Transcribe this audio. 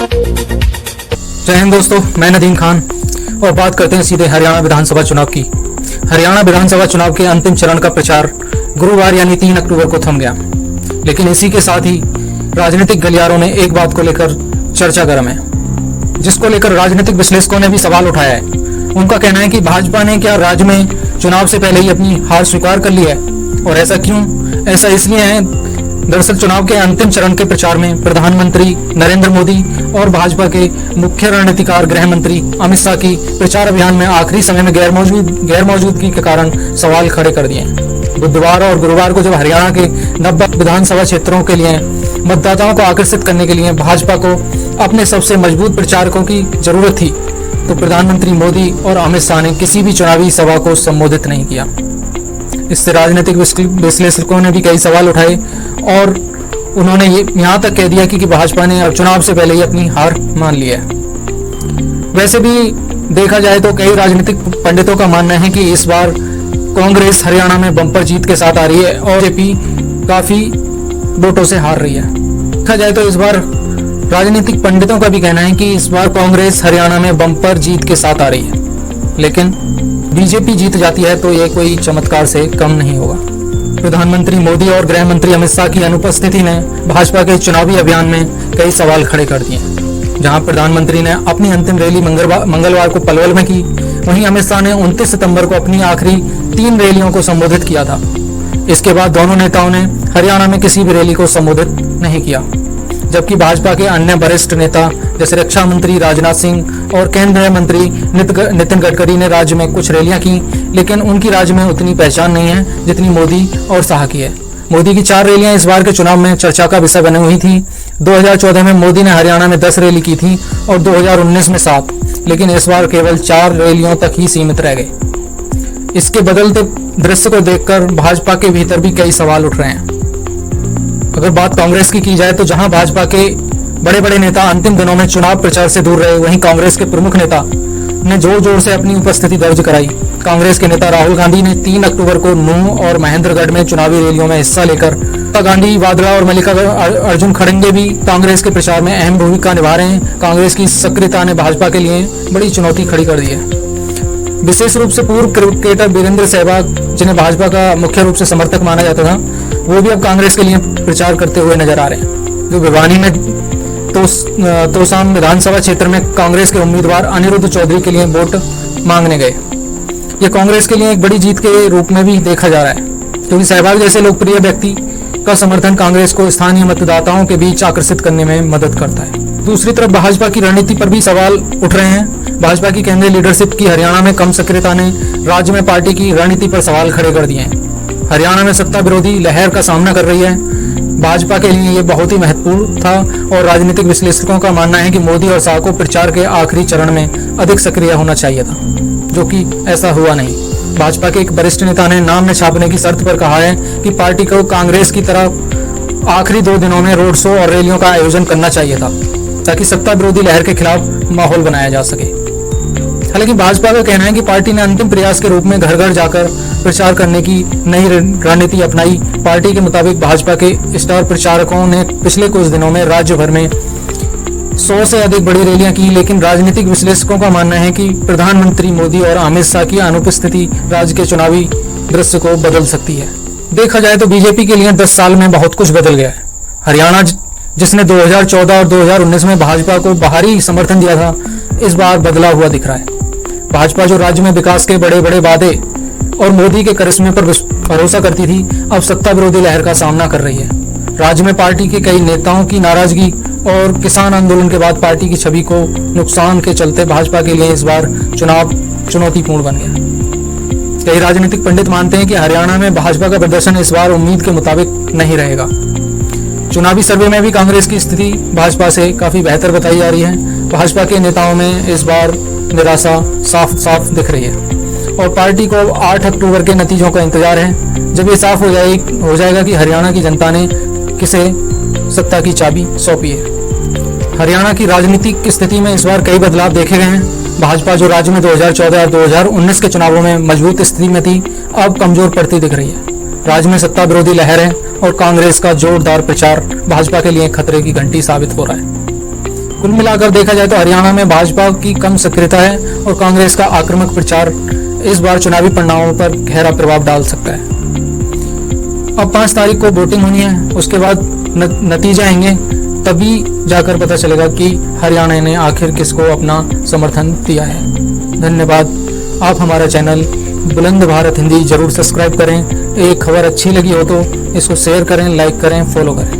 जय हिंद दोस्तों, मैं नदीम खान और बात करते हैं सीधे हरियाणा विधानसभा चुनाव की। हरियाणा विधानसभा चुनाव के अंतिम चरण का प्रचार गुरुवार यानी 3 अक्टूबर को थम गया, लेकिन इसी के साथ ही राजनीतिक गलियारों में एक बात को लेकर चर्चा गर्म है, जिसको लेकर राजनीतिक विश्लेषकों ने भी सवाल उठाया है। उनका कहना है कि भाजपा ने क्या राज्य में चुनाव से पहले ही अपनी हार स्वीकार कर ली है, और ऐसा क्यों? ऐसा इसलिए है, दरअसल चुनाव के अंतिम चरण के प्रचार में प्रधानमंत्री नरेंद्र मोदी और भाजपा के मुख्य रणनीतिकार गृह मंत्री अमित शाह की प्रचार अभियान में आखिरी समय में गैर मौजूदगी के कारण सवाल खड़े कर दिए। बुधवार और गुरुवार को जब हरियाणा के 90 विधानसभा क्षेत्रों के लिए मतदाताओं को आकर्षित करने के लिए भाजपा को अपने सबसे मजबूत प्रचारकों की जरूरत थी, तो प्रधानमंत्री मोदी और अमित शाह ने किसी भी चुनावी सभा को संबोधित नहीं किया। इससे राजनीतिक विश्लेषकों ने भी कई सवाल उठाए और उन्होंने ये यहाँ तक कह दिया कि भाजपा ने अब चुनाव से पहले ही अपनी हार मान ली है। वैसे भी देखा जाए तो कई राजनीतिक पंडितों का मानना है कि इस बार कांग्रेस हरियाणा में बम्पर जीत के साथ आ रही है और बीजेपी काफी वोटों से हार रही है। देखा जाए तो इस बार राजनीतिक पंडितों का भी कहना है कि इस बार कांग्रेस हरियाणा में बम्पर जीत के साथ आ रही है, लेकिन बीजेपी जीत जाती है तो ये कोई चमत्कार से कम नहीं होगा। प्रधानमंत्री मोदी और गृह मंत्री अमित शाह की अनुपस्थिति ने भाजपा के चुनावी अभियान में कई सवाल खड़े कर दिए। जहां प्रधानमंत्री ने अपनी अंतिम रैली मंगलवार को पलवल में की, वहीं अमित शाह ने 29 सितंबर को अपनी आखिरी 3 रैलियों को संबोधित किया था। इसके बाद दोनों नेताओं ने हरियाणा में किसी भी रैली को संबोधित नहीं किया, जबकि भाजपा के अन्य वरिष्ठ नेता जैसे रक्षा मंत्री राजनाथ सिंह और केंद्रीय मंत्री नितिन गडकरी ने राज्य में कुछ रैलियां की, लेकिन उनकी राज्य में उतनी पहचान नहीं है जितनी मोदी और शाह की है। मोदी की 4 रैलियां इस बार के चुनाव में चर्चा का विषय बनी हुई थी। 2014 में मोदी ने हरियाणा में 10 रैली की थी और 2019 में 7, लेकिन इस बार केवल 4 रैलियों तक ही सीमित रह गए। इसके बदलते दृश्य को देखकर भाजपा के भीतर भी कई सवाल उठ रहे हैं। अगर बात कांग्रेस की जाए तो जहां भाजपा के बड़े बड़े नेता अंतिम दिनों में चुनाव प्रचार से दूर रहे, वहीं कांग्रेस के प्रमुख नेता ने जोर जोर से अपनी उपस्थिति दर्ज कराई। कांग्रेस के नेता राहुल गांधी ने 3 अक्टूबर को नूंह और महेंद्रगढ़ में चुनावी रैलियों में हिस्सा लेकर गांधी, वाड्रा और मल्लिकार्जुन खड़गे भी कांग्रेस के प्रचार में अहम भूमिका निभा रहे हैं। कांग्रेस की सक्रियता ने भाजपा के लिए बड़ी चुनौती खड़ी कर दी है। विशेष रूप से पूर्व क्रिकेटर वीरेंद्र सहवाग, जिन्हें भाजपा का मुख्य रूप से समर्थक माना जाता था, वो भी अब कांग्रेस के लिए प्रचार करते हुए नजर आ रहे हैं। जो भिवानी में तोसाम विधानसभा क्षेत्र में कांग्रेस के उम्मीदवार अनिरुद्ध चौधरी के लिए वोट मांगने गए। ये कांग्रेस के लिए एक बड़ी जीत के रूप में भी देखा जा रहा है, क्योंकि सहवाग जैसे लोकप्रिय व्यक्ति का समर्थन कांग्रेस को स्थानीय मतदाताओं के बीच आकर्षित करने में मदद करता है। दूसरी तरफ भाजपा की रणनीति पर भी सवाल उठ रहे हैं। भाजपा की केंद्रीय लीडरशिप की हरियाणा में कम सक्रियता ने राज्य में पार्टी की रणनीति पर सवाल खड़े कर दिए हैं। हरियाणा में सत्ता विरोधी लहर का सामना कर रही है। भाजपा के लिए ये बहुत ही महत्वपूर्ण था और राजनीतिक विश्लेषकों का मानना है कि मोदी और शाह को प्रचार के आखिरी चरण में अधिक सक्रिय होना चाहिए था, जो कि ऐसा हुआ नहीं। भाजपा के एक वरिष्ठ नेता ने नाम न छापने की शर्त पर कहा है कि पार्टी को कांग्रेस की तरह आखिरी 2 दिनों में रोड शो और रैलियों का आयोजन करना चाहिए था, ताकि सत्ता विरोधी लहर के खिलाफ माहौल बनाया जा सके। हालांकि भाजपा का कहना है कि पार्टी ने अंतिम प्रयास के रूप में घर घर जाकर प्रचार करने की नई रणनीति अपनाई। पार्टी के मुताबिक भाजपा के स्टार प्रचारकों ने पिछले कुछ दिनों में राज्य भर में 100 से अधिक बड़ी रैलियां की, लेकिन राजनीतिक विश्लेषकों का मानना है कि प्रधानमंत्री मोदी और अमित शाह की अनुपस्थिति राज्य के चुनावी दृश्य को बदल सकती है। देखा जाए तो बीजेपी के लिए 10 साल में बहुत कुछ बदल गया है। हरियाणा, जिसने 2014 और 2019 में भाजपा को बाहरी समर्थन दिया था, इस बार बदला हुआ दिख रहा है। भाजपा जो राज्य में विकास के बड़े बड़े वादे और मोदी के करिश्मे पर भरोसा करती थी, अब सत्ता विरोधी लहर का सामना कर रही है। राज्य में पार्टी के कई नेताओं की नाराजगी और किसान आंदोलन के बाद पार्टी की छवि को नुकसान के चलते भाजपा के लिए इस बार चुनाव चुनौतीपूर्ण बन गया। कई राजनीतिक पंडित मानते हैं कि हरियाणा में भाजपा का प्रदर्शन इस बार उम्मीद के मुताबिक नहीं रहेगा। चुनावी सर्वे में भी कांग्रेस की स्थिति भाजपा से काफी बेहतर बताई जा रही है। भाजपा के नेताओं में इस बार निराशा साफ साफ दिख रही है और पार्टी को 8 अक्टूबर के नतीजों का इंतजार है, जब ये साफ हो जाएगा कि हरियाणा की जनता ने किसे सत्ता की चाबी सौंपी है। हरियाणा की राजनीतिक स्थिति में इस बार कई बदलाव देखे गए हैं। भाजपा जो राज्य में 2014 और 2019 के चुनावों में मजबूत स्थिति में थी, अब कमजोर पड़ती दिख रही है। राज्य में सत्ता विरोधी लहर है और कांग्रेस का जोरदार प्रचार भाजपा के लिए खतरे की घंटी साबित हो रहा है। कुल मिलाकर देखा जाए तो हरियाणा में भाजपा की कम सक्रियता है और कांग्रेस का आक्रामक प्रचार इस बार चुनावी परिणामों पर गहरा प्रभाव डाल सकता है। अब 5 तारीख को वोटिंग होनी है, उसके बाद नतीजे आएंगे, तभी जाकर पता चलेगा कि हरियाणा ने आखिर किसको अपना समर्थन दिया है। धन्यवाद। आप हमारा चैनल बुलंद भारत हिंदी जरूर सब्सक्राइब करें। एक खबर अच्छी लगी हो तो इसको शेयर करें, लाइक करें, फॉलो करें।